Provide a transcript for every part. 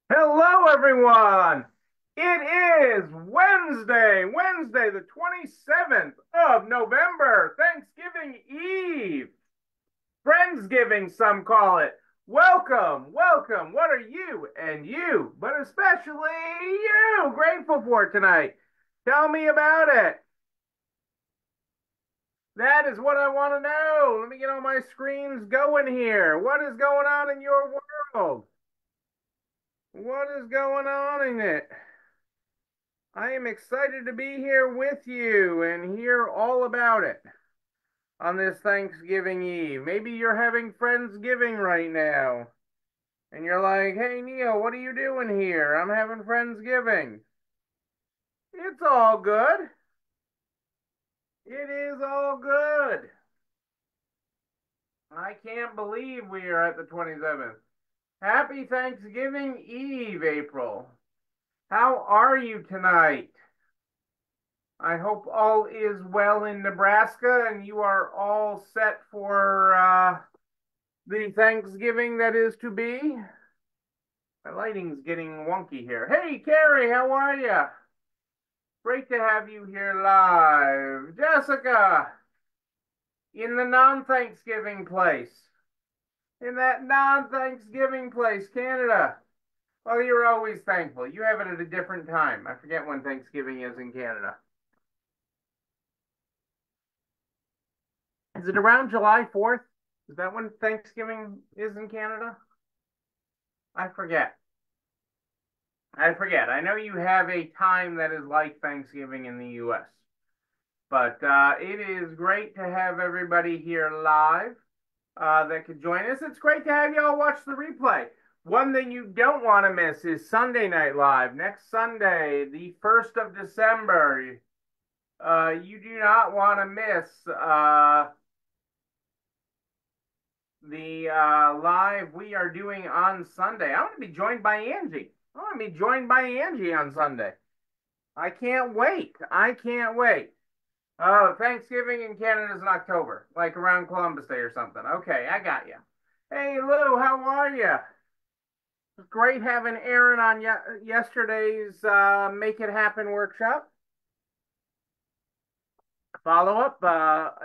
Hello, everyone. It is Wednesday, the 27th of November, Thanksgiving Eve, Friendsgiving, some call it. Welcome, welcome. What are you and you, but especially you, grateful for tonight? Tell me about it. That is what I want to know. Let me get all my screens going here. What is going on in your world? What is going on in it? I am excited to be here with you and hear all about it on this Thanksgiving Eve. Maybe you're having Friendsgiving right now and you're like, hey, Neil, what are you doing here? I'm having Friendsgiving. It's all good. It is all good. I can't believe we are at the 27th. Happy Thanksgiving Eve, April. How are you tonight? I hope all is well in Nebraska and you are all set for the Thanksgiving that is to be. My lighting's getting wonky here. Hey, Carrie, how are you? Great to have you here live. Jessica, in the non-Thanksgiving place. In that non-Thanksgiving place, Canada. Well, you're always thankful. You have it at a different time. I forget when Thanksgiving is in Canada. Is it around July 4th? Is that when Thanksgiving is in Canada? I forget. I forget. I know you have a time that is like Thanksgiving in the US, but it is great to have everybody here live that could join us. It's great to have y'all watch the replay. One thing you don't want to miss is Sunday Night Live. Next Sunday, the 1st of December. You do not want to miss the live we are doing on Sunday. I want to be joined by Angie. I want to be joined by Angie on Sunday. I can't wait. I can't wait. Oh, Thanksgiving in Canada is in October, like around Columbus Day or something. Okay, I got you. Hey, Lou, how are you? It's great having Aaron on yesterday's Make It Happen workshop. Follow up.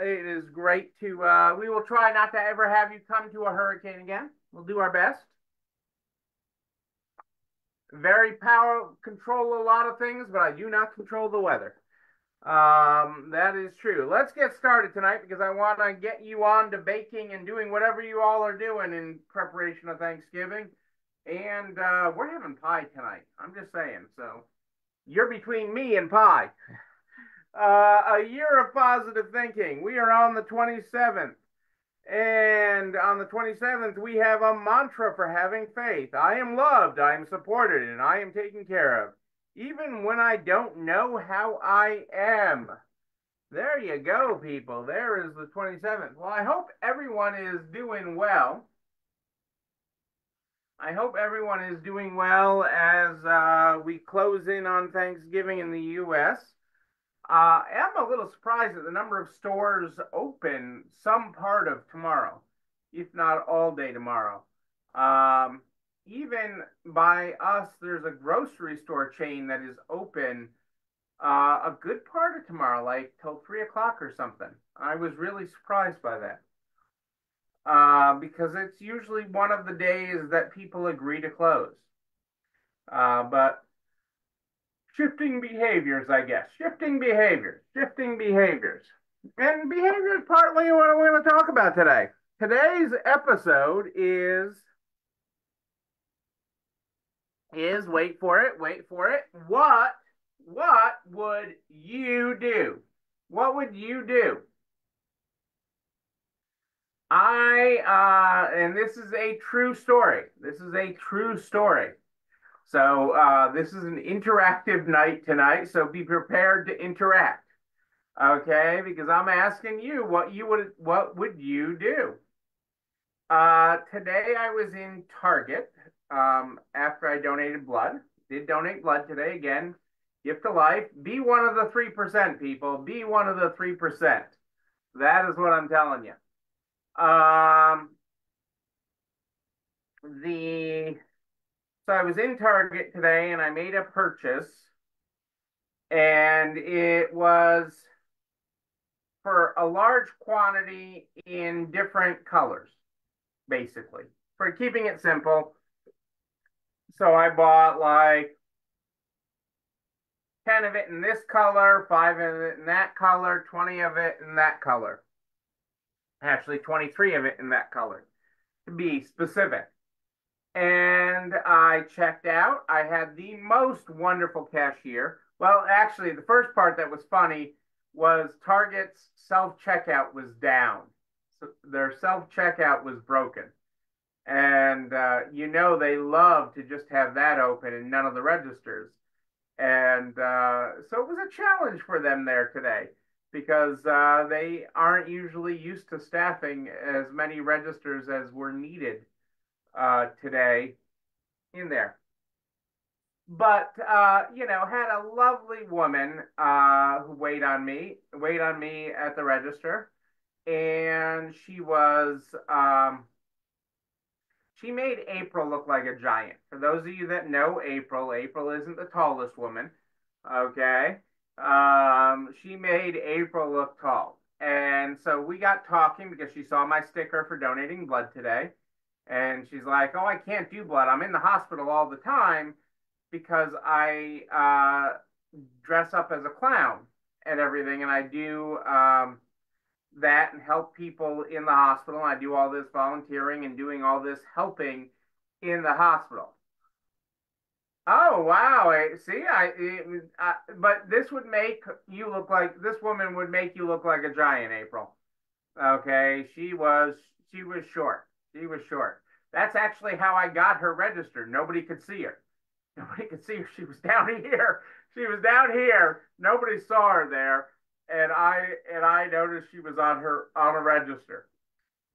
It is great to, we will try not to ever have you come to a hurricane again. We'll do our best. Very power control a lot of things, but I do not control the weather. That is true. Let's get started tonight because I want to get you on to baking and doing whatever you all are doing in preparation of Thanksgiving. And we're having pie tonight. I'm just saying. So you're between me and pie. A year of positive thinking. We are on the 27th. And on the 27th, we have a mantra for having faith. I am loved, I am supported, and I am taken care of, even when I don't know how I am. There you go, people. There is the 27th. Well, I hope everyone is doing well. I hope everyone is doing well as we close in on Thanksgiving in the US. I'm a little surprised at the number of stores open some part of tomorrow, if not all day tomorrow. Um, Even by us, there's a grocery store chain that is open a good part of tomorrow, like till 3 o'clock or something. I was really surprised by that because it's usually one of the days that people agree to close. But shifting behaviors, I guess. Shifting behaviors. And behavior is partly what I'm going to talk about today. Today's episode is wait for it. What would you do? What would you do? And this is a true story. This is a true story. So this is an interactive night tonight. So be prepared to interact. Okay, because I'm asking you what would you do? Today I was in Target after I donated blood. Did donate blood today again. Gift of life. Be one of the 3%, people. Be one of the 3%. That is what I'm telling you. The So I was in Target today and I made a purchase, and it was for a large quantity in different colors, basically, for keeping it simple. So I bought like 10 of it in this color, 5 of it in that color, 20 of it in that color. Actually, 23 of it in that color, to be specific. And I checked out. I had the most wonderful cashier. Well, actually, the first part that was funny was Target's self-checkout was down. So their self-checkout was broken. And they love to just have that open and none of the registers. And so it was a challenge for them there today because they aren't usually used to staffing as many registers as were needed today in there. But had a lovely woman who waited on me at the register, and she made April look like a giant. For those of you that know April, April isn't the tallest woman. Okay. She made April look tall. And so we got talking because she saw my sticker for donating blood today. And she's like, oh, I can't do blood. I'm in the hospital all the time because I dress up as a clown and everything. And I do that and help people in the hospital. I do all this volunteering and doing all this helping in the hospital. Oh wow! See, but this would make you look like this woman would make you look like a giant, April. Okay, she was short. She was short. That's actually how I got her registered. Nobody could see her. Nobody could see her. She was down here. She was down here. Nobody saw her there, and I noticed she was on a register,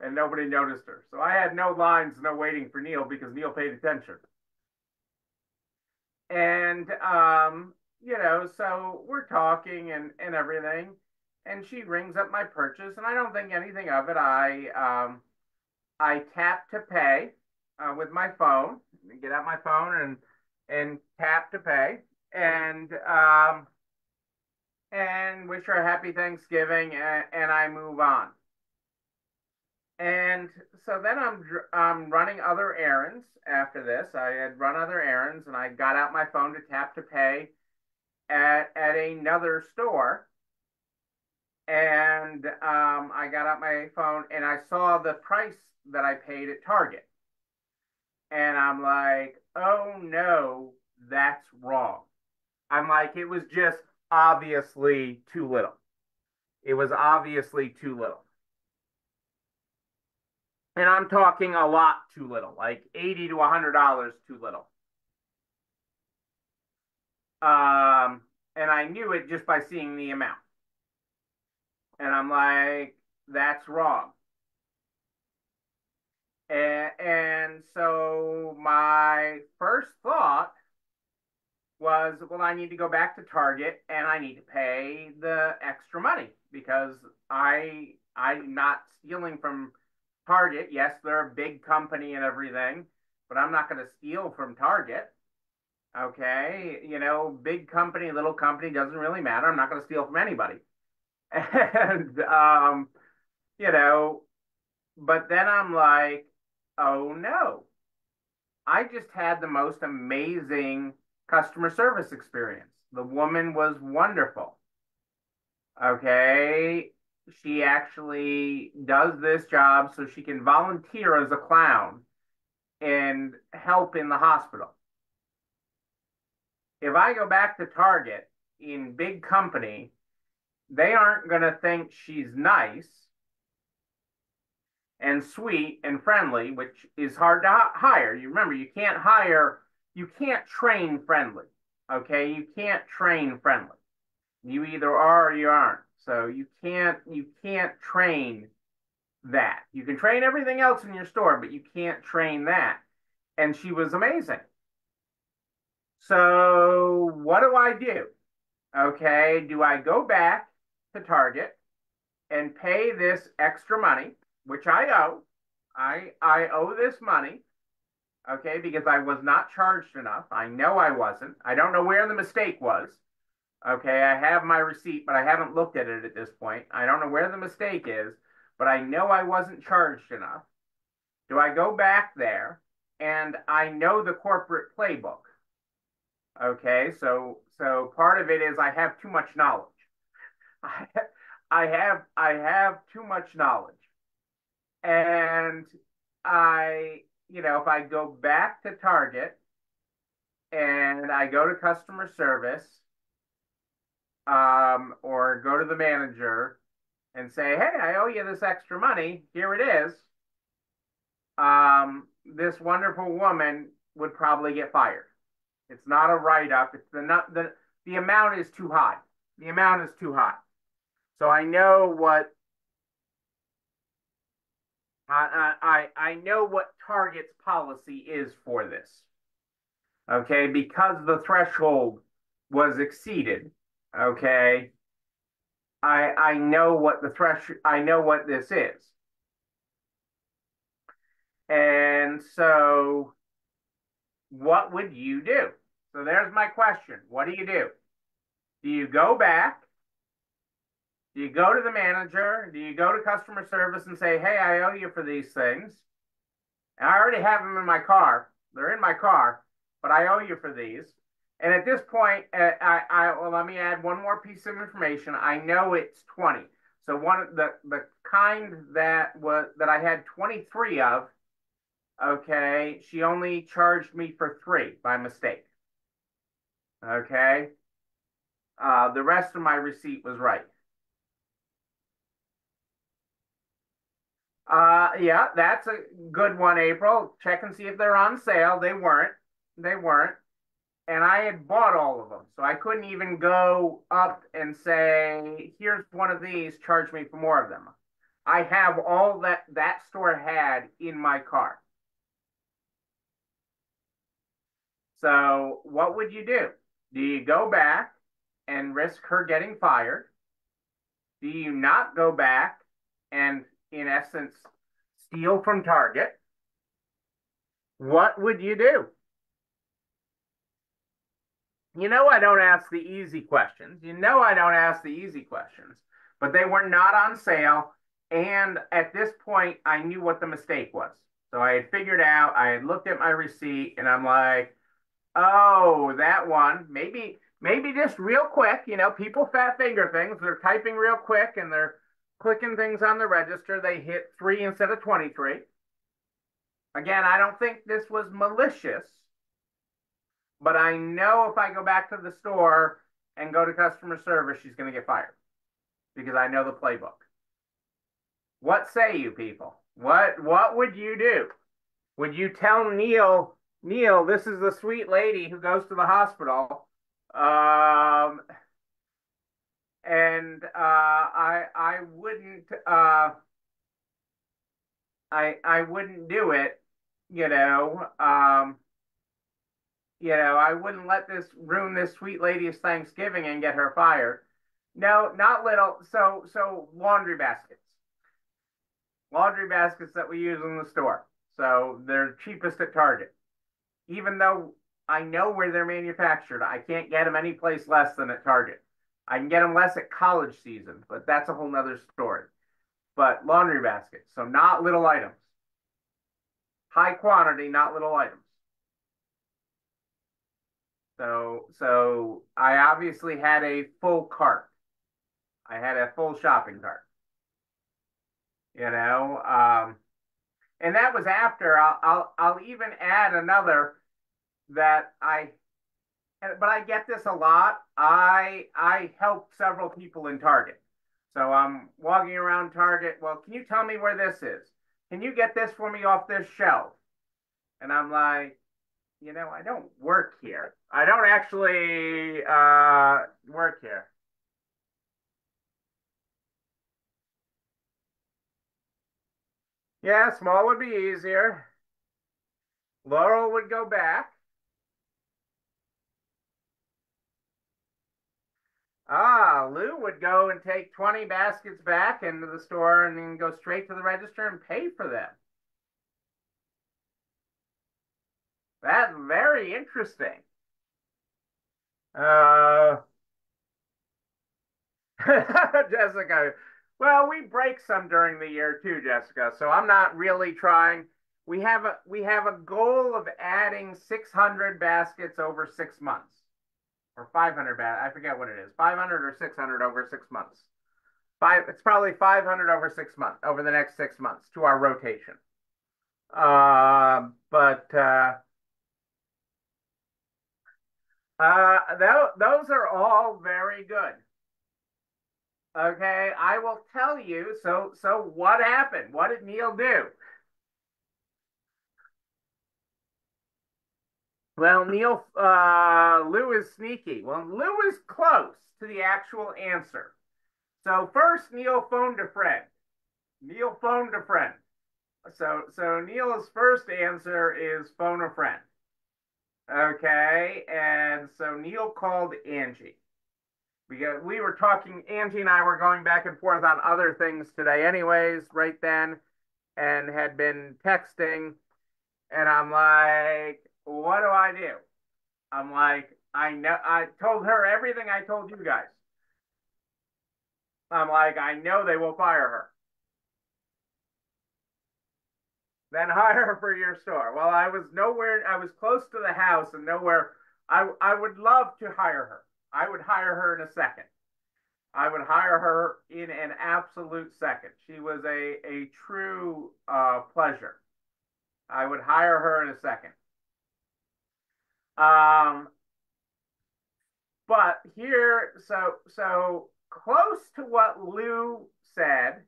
and nobody noticed her. So I had no lines, no waiting for Neil because Neil paid attention. And so we're talking and everything, and she rings up my purchase, and I don't think anything of it. I tap to pay with my phone, get out my phone and tap to pay, and wish her a happy Thanksgiving, and I move on. And so then I'm running other errands after this. I had run other errands and I got out my phone to tap to pay at another store. And I got out my phone and I saw the price that I paid at Target. And I'm like, oh no, that's wrong. I'm like, it was just obviously too little. It was obviously too little. And I'm talking a lot too little, like $80 to $100 too little. And I knew it just by seeing the amount. And I'm like, that's wrong. And so my first thought was, well, I need to go back to Target and I need to pay the extra money because I'm not stealing from Target. Yes, they're a big company and everything, but I'm not going to steal from Target. Okay, big company, little company doesn't really matter. I'm not going to steal from anybody. And but then I'm like, oh no, I just had the most amazing customer service experience. The woman was wonderful. Okay, she actually does this job so she can volunteer as a clown and help in the hospital. If I go back to Target in big company, they aren't going to think she's nice and sweet and friendly, which is hard to hire. You remember, you can't train friendly. Okay, you can't train friendly. You either are or you aren't. So you can't train that. You can train everything else in your store, but you can't train that. And she was amazing. So what do I do? Okay, do I go back to Target and pay this extra money, which I owe? I owe this money. okay, because I was not charged enough. I know I wasn't. I don't know where the mistake was. Okay, I have my receipt, but I haven't looked at it at this point. I don't know where the mistake is, but I know I wasn't charged enough. Do I go back there and I know the corporate playbook? Okay, so part of it is I have too much knowledge. I, I have too much knowledge. And if I go back to Target and I go to customer service, or go to the manager and say, hey, I owe you this extra money. Here it is. This wonderful woman would probably get fired. It's not a write-up. It's the amount is too high. The amount is too high. So I know what I know what Target's policy is for this. Okay, because the threshold was exceeded. Okay, I know what the I know what this is. And so what would you do? So there's my question. What do you do? Do you go back? Do you go to the manager? Do you go to customer service and say, hey, I owe you for these things? And I already have them in my car. They're in my car, but I owe you for these. And at this point, well, let me add one more piece of information. I know it's 20. So one of the kind that I had 23 of, okay, she only charged me for 3 by mistake. Okay. The rest of my receipt was right. Yeah, that's a good one, April. Check and see if they're on sale. They weren't. They weren't. And I had bought all of them. So I couldn't even go up and say, here's one of these, charge me for more of them. I have all that store had in my car. So what would you do? Do you go back and risk her getting fired? Do you not go back and, in essence, steal from Target? What would you do? You know, I don't ask the easy questions. You know, I don't ask the easy questions, but they were not on sale. And at this point, I knew what the mistake was. So I had figured out, I had looked at my receipt, and I'm like, oh, that one. Maybe just real quick, people fat finger things. They're typing real quick and they're clicking things on the register. They hit 3 instead of 23. Again, I don't think this was malicious, but I know if I go back to the store and go to customer service, she's going to get fired because I know the playbook. What say you people? What would you do? Would you tell Neil, this is the sweet lady who goes to the hospital, and I wouldn't I wouldn't do it, I wouldn't let this ruin this sweet lady's Thanksgiving and get her fired. No, not little. So laundry baskets. Laundry baskets that we use in the store. So they're cheapest at Target. Even though I know where they're manufactured, I can't get them any place less than at Target. I can get them less at college season, but that's a whole nother story. But laundry baskets, so not little items. High quantity, not little items. So I obviously had a full cart. I had a full shopping cart. And that was after. I'll even add another that but I get this a lot. I help several people in Target. So I'm walking around Target. Well, can you tell me where this is? Can you get this for me off this shelf? And I'm like, I don't work here. I don't actually work here. Yeah, small would be easier. Laurel would go back. Lou would go and take 20 baskets back into the store and then go straight to the register and pay for them. That's very interesting. Uh, Jessica. Well, we break some during the year too, Jessica. So I'm not really trying. We have a goal of adding 600 baskets over 6 months, or 500 I forget what it is. 500 or 600 over 6 months. Five. It's probably 500 over 6 months over the next 6 months to our rotation. But those are all very good. Okay, I will tell you. So what happened? What did Neil do? Well, Lou is sneaky. Well, Lou is close to the actual answer. So first, Neil phoned a friend. Neil phoned a friend. So Neil's first answer is phone a friend. Okay, and so Neil called Angie. We were talking. Angie and I were going back and forth on other things today, anyways, right then, and had been texting. And I'm like, what do I do? I'm like, I know. I told her everything I told you guys. I'm like, I know they will fire her. Then hire her for your store. Well, I was nowhere. I was close to the house and nowhere. I would love to hire her. I would hire her in a second. I would hire her in an absolute second. She was a true pleasure. I would hire her in a second. Um, but here, so close to what Lou said,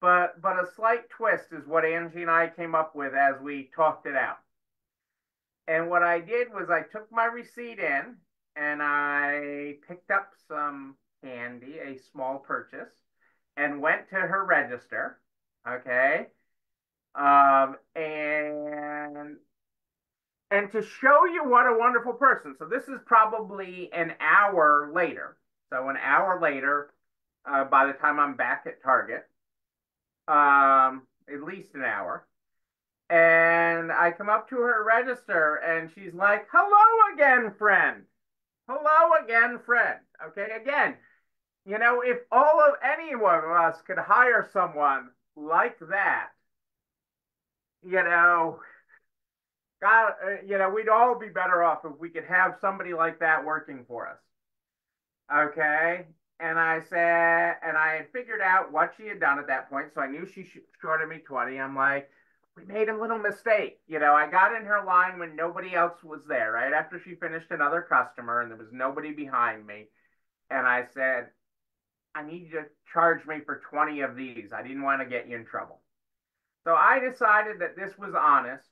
but a slight twist is what Angie and I came up with as we talked it out. And what I did was I took my receipt in and I picked up some candy, a small purchase, and went to her register. Okay. And to show you what a wonderful person. So this is probably an hour later. So an hour later, by the time I'm back at Target, at least an hour. And I come up to her register and she's like, hello again, friend. Hello again, friend. Okay, again, if all of any one of us could hire someone like that, you know, God, we'd all be better off if we could have somebody like that working for us. Okay. And I said, and I had figured out what she had done at that point. So I knew she shorted me 20. I'm like, we made a little mistake. I got in her line when nobody else was there, right after she finished another customer and there was nobody behind me. And I said, I need you to charge me for 20 of these. I didn't want to get you in trouble. So I decided that this was honest.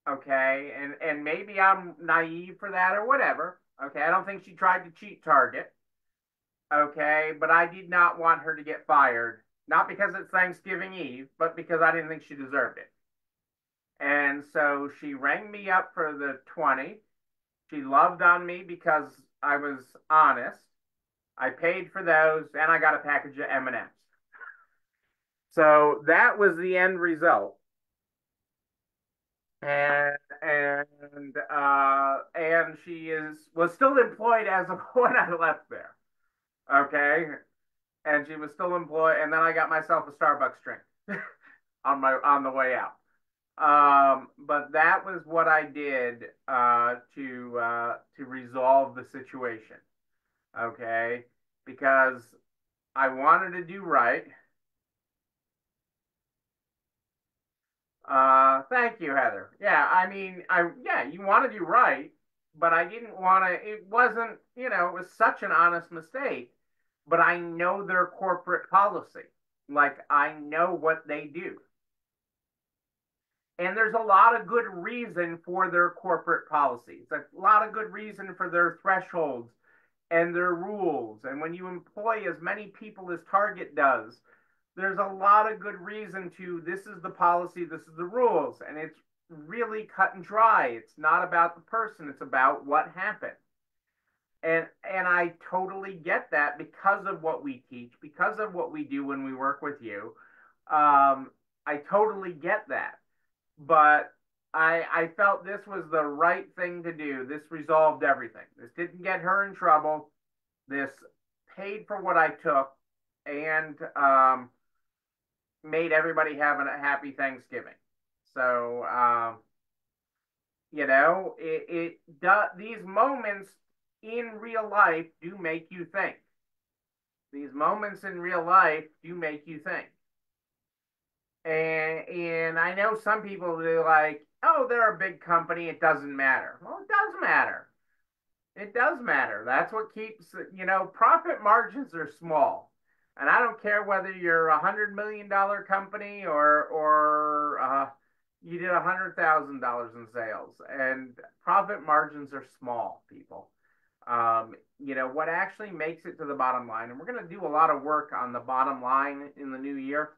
Okay. And maybe I'm naive for that or whatever. Okay. I don't think she tried to cheat Target. Okay. But I did not want her to get fired, not because it's Thanksgiving Eve, but because I didn't think she deserved it. And so she rang me up for the 20. She loved on me because I was honest. I paid for those and I got a package of M&Ms. So that was the end result. And she was still employed as of when I left there. Okay. And she was still employed, and then I got myself a Starbucks drink on the way out. But that was what I did to resolve the situation. Okay, because I wanted to do right. Thank you, Heather. Yeah, I mean, you want to do right, but I didn't want to. It wasn't, it was such an honest mistake. But I know their corporate policy. Like I know what they do. And there's a lot of good reason for their corporate policies, a lot of good reason for their thresholds and their rules. And when you employ as many people as Target does, there's a lot of good reason to this is the policy, this is the rules. And it's really cut and dry. It's not about the person, it's about what happened. And I totally get that because of what we teach, because of what we do when we work with you. I totally get that. But I felt this was the right thing to do. This resolved everything. This didn't get her in trouble. This paid for what I took and made everybody have a happy Thanksgiving. So, these moments in real life do make you think. These moments in real life do make you think. And I know some people are like, oh, they're a big company, it doesn't matter. Well, it does matter. It does matter. That's what keeps, profit margins are small. And I don't care whether you're $100 million company or you did $100,000 in sales, and profit margins are small, people. What actually makes it to the bottom line, and we're going to do a lot of work on the bottom line in the new year,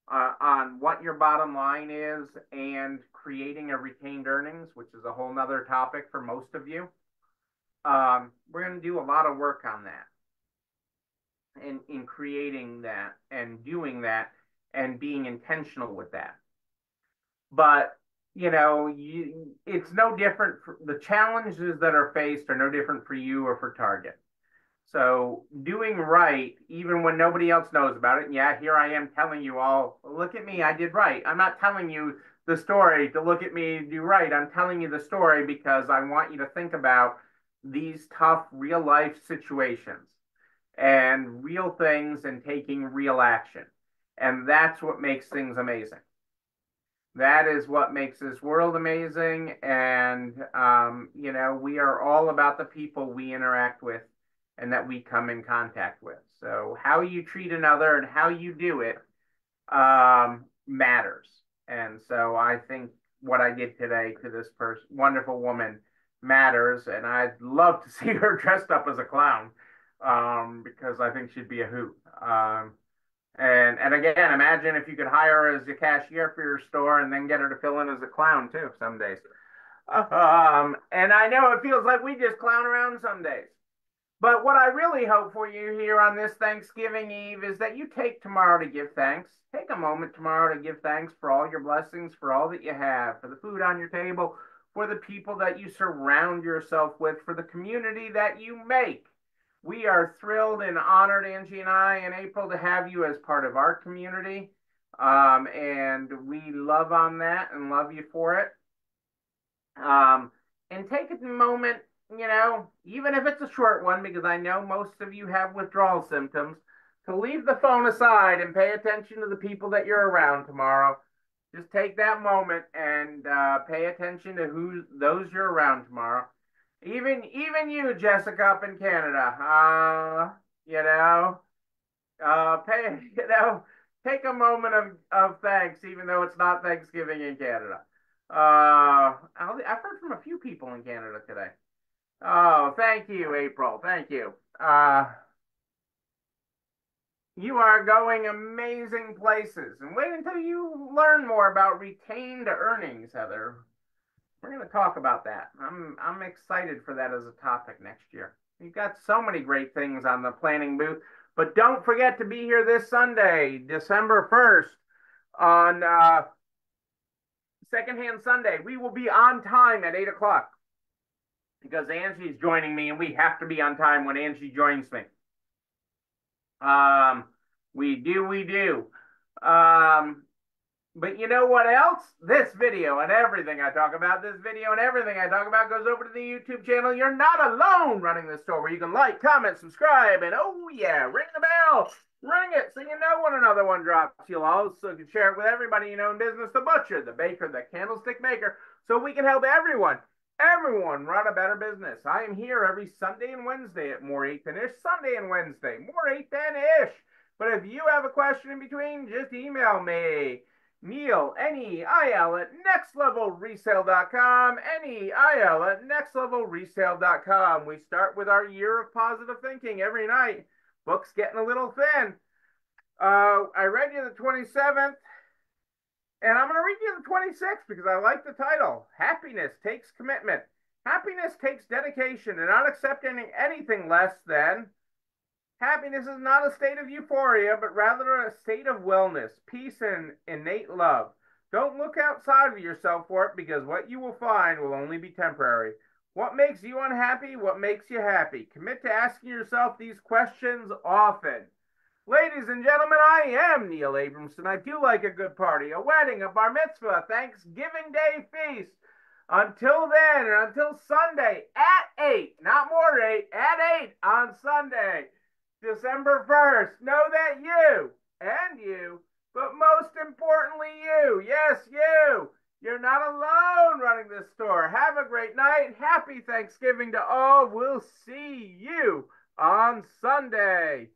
on what your bottom line is and creating a retained earnings, which is a whole nother topic for most of you. We're going to do a lot of work on that in creating that and doing that and being intentional with that. But it's no different. The challenges that are faced are no different for you or for Target. So doing right, even when nobody else knows about it, and yeah, here I am telling you all, look at me, I did right. I'm not telling you the story to look at me do right. I'm telling you the story because I want you to think about these tough real life situations and real things and taking real action. And that's what makes things amazing. That is what makes this world amazing. And, we are all about the people we interact with and that we come in contact with. So how you treat another and how you do it matters. And so I think what I did today to this wonderful woman matters. And I'd love to see her dressed up as a clown because I think she'd be a hoot. And again, imagine if you could hire her as a cashier for your store and then get her to fill in as a clown too some days. And I know it feels like we just clown around some days. But what I really hope for you here on this Thanksgiving Eve is that you take tomorrow to give thanks. Take a moment tomorrow to give thanks for all your blessings, for all that you have, for the food on your table, for the people that you surround yourself with, for the community that you make. We are thrilled and honored, Angie and I, and April, to have you as part of our community. And we love on that and love you for it. And take a moment, even if it's a short one, because I know most of you have withdrawal symptoms, to leave the phone aside and pay attention to the people that you're around tomorrow. Just take that moment and pay attention to those you're around tomorrow. Even you, Jessica, up in Canada, take a moment of thanks, even though it's not Thanksgiving in Canada. I've heard from a few people in Canada today. Oh, thank you, April. Thank you. You are going amazing places. And wait until you learn more about retained earnings, Heather. We're going to talk about that. I'm excited for that as a topic next year. We've got so many great things on the planning booth. But don't forget to be here this Sunday, December 1st, on Secondhand Sunday. We will be on time at 8 o'clock because Angie's joining me, and we have to be on time when Angie joins me. We do. But you know what else? This video and everything I talk about, goes over to the YouTube channel. You're not alone running the store, where you can like, comment, subscribe, and oh yeah, ring the bell. Ring it so you know when another one drops. You'll also can share it with everybody you know in business, the butcher, the baker, the candlestick maker, so we can help everyone run a better business. I am here every Sunday and Wednesday at More 8 Than Ish. Sunday and Wednesday, More 8 Than Ish. But if you have a question in between, just email me. Neil, Neil at nextlevelresale.com, Neil at nextlevelresale.com. We start with our year of positive thinking every night. Book's getting a little thin. I read you the 27th, and I'm going to read you the 26th because I like the title. Happiness takes commitment. Happiness takes dedication and not accepting anything less than. Happiness is not a state of euphoria, but rather a state of wellness, peace, and innate love. Don't look outside of yourself for it because what you will find will only be temporary. What makes you unhappy? What makes you happy? Commit to asking yourself these questions often. Ladies and gentlemen, I am Neil Abramson. I do like a good party, a wedding, a bar mitzvah, a Thanksgiving Day feast. Until then, and until Sunday at 8, not more 8, at 8 on Sunday, December 1st, know that you and you, but most importantly, you, yes, you're not alone running this store. Have a great night. Happy Thanksgiving to all. We'll see you on Sunday.